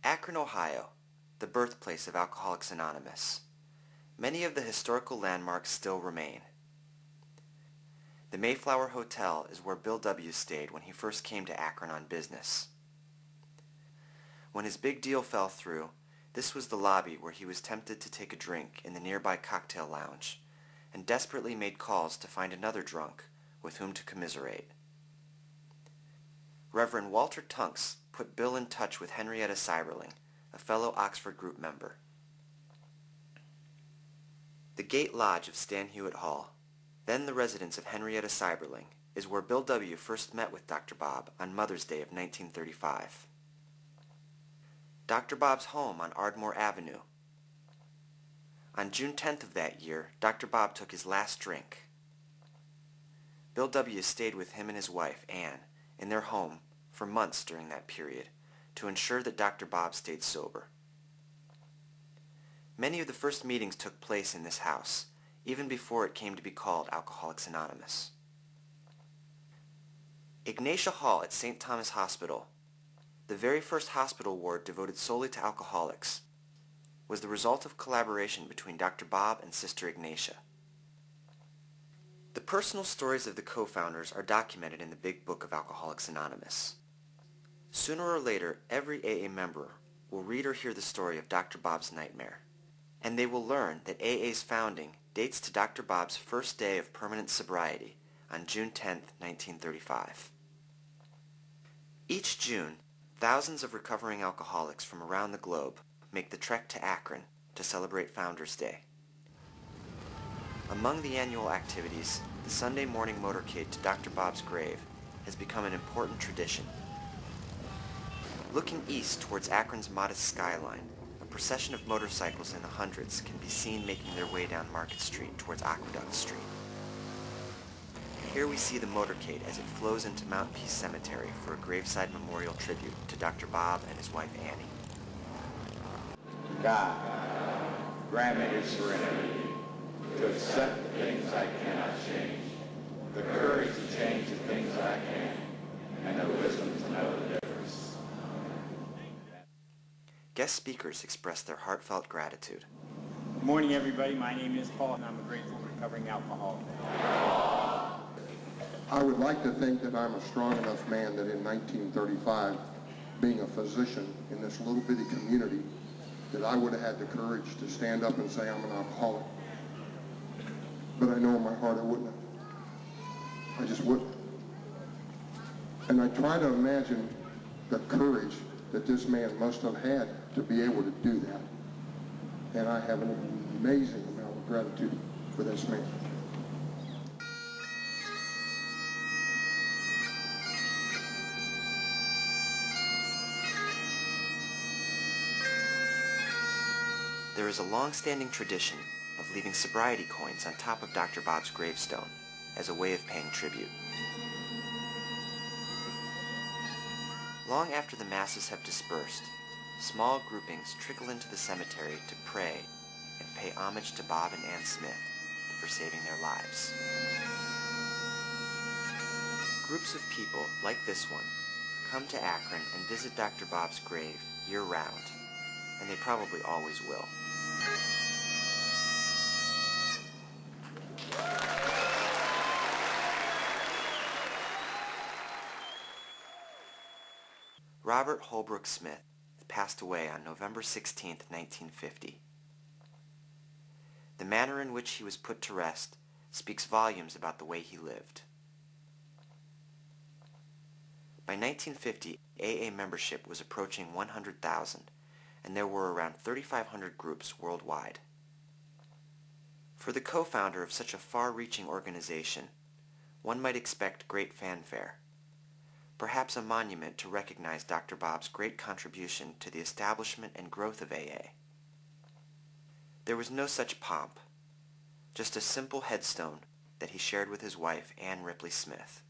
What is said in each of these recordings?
Akron, Ohio, the birthplace of Alcoholics Anonymous. Many of the historical landmarks still remain. The Mayflower Hotel is where Bill W. stayed when he first came to Akron on business. When his big deal fell through, this was the lobby where he was tempted to take a drink in the nearby cocktail lounge, and desperately made calls to find another drunk with whom to commiserate. Reverend Walter Tunks put Bill in touch with Henrietta Seiberling, a fellow Oxford group member. The Gate Lodge of Stan Hewitt Hall, then the residence of Henrietta Seiberling, is where Bill W. first met with Dr. Bob on Mother's Day of 1935. Dr. Bob's home on Ardmore Avenue. On June 10th of that year, Dr. Bob took his last drink. Bill W. stayed with him and his wife, Ann, in their home for months during that period to ensure that Dr. Bob stayed sober. Many of the first meetings took place in this house, even before it came to be called Alcoholics Anonymous. Ignatia Hall at St. Thomas Hospital, the very first hospital ward devoted solely to alcoholics, was the result of collaboration between Dr. Bob and Sister Ignatia. The personal stories of the co-founders are documented in the Big Book of Alcoholics Anonymous. Sooner or later, every AA member will read or hear the story of Dr. Bob's nightmare, and they will learn that AA's founding dates to Dr. Bob's first day of permanent sobriety on June 10, 1935. Each June, thousands of recovering alcoholics from around the globe make the trek to Akron to celebrate Founders Day. Among the annual activities, the Sunday morning motorcade to Dr. Bob's grave has become an important tradition. Looking east towards Akron's modest skyline, a procession of motorcycles in the hundreds can be seen making their way down Market Street towards Aqueduct Street. Here we see the motorcade as it flows into Mount Peace Cemetery for a graveside memorial tribute to Dr. Bob and his wife Annie. God, grant me the serenity to accept the things I cannot change, the courage to change the things I can, and the wisdom to know the difference. Guest speakers expressed their heartfelt gratitude. Good morning, everybody. My name is Paul, and I'm a grateful recovering alcoholic. I would like to think that I'm a strong enough man that in 1935, being a physician in this little bitty community, that I would have had the courage to stand up and say I'm an alcoholic. But I know in my heart I wouldn't have. I just wouldn't. And I try to imagine the courage that this man must have had to be able to do that. And I have an amazing amount of gratitude for this man. There is a long-standing tradition of leaving sobriety coins on top of Dr. Bob's gravestone as a way of paying tribute. Long after the masses have dispersed, small groupings trickle into the cemetery to pray and pay homage to Bob and Ann Smith for saving their lives. Groups of people, like this one, come to Akron and visit Dr. Bob's grave year-round, and they probably always will. Robert Holbrook Smith passed away on November 16, 1950. The manner in which he was put to rest speaks volumes about the way he lived. By 1950, AA membership was approaching 100,000, and there were around 3,500 groups worldwide. For the co-founder of such a far-reaching organization, one might expect great fanfare, perhaps a monument to recognize Dr. Bob's great contribution to the establishment and growth of AA. There was no such pomp, just a simple headstone that he shared with his wife, Ann Ripley Smith.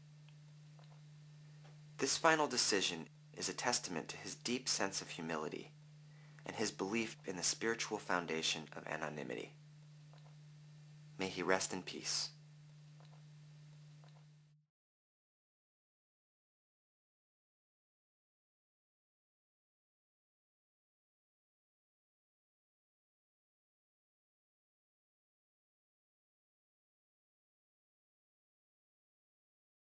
This final decision is a testament to his deep sense of humility and his belief in the spiritual foundation of anonymity. May he rest in peace.